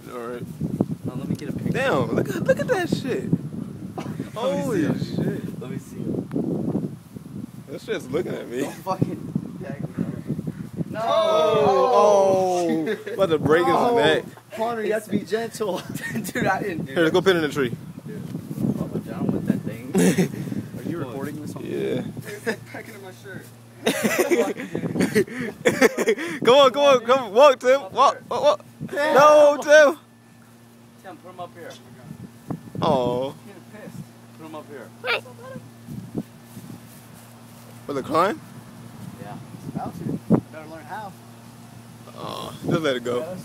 Alright. Now let me get a picture. Damn, look at that shit. Holy shit. Let me see. That shit's looking at me. Don't fucking. No. Oh. About to break his neck. Connor, you have to be gentle. Dude, I didn't do Here, let's go pin in the tree. Dude, I'm down with that thing. Are you recording this on? Yeah. Packing in my shirt. Come on, walk, Tim. Walk. No, Tim. Tim, put him up here. Oh. He's pissed. Put him up here. Will it climb? Yeah. About to. Better learn how. Oh, just let it go. Yes.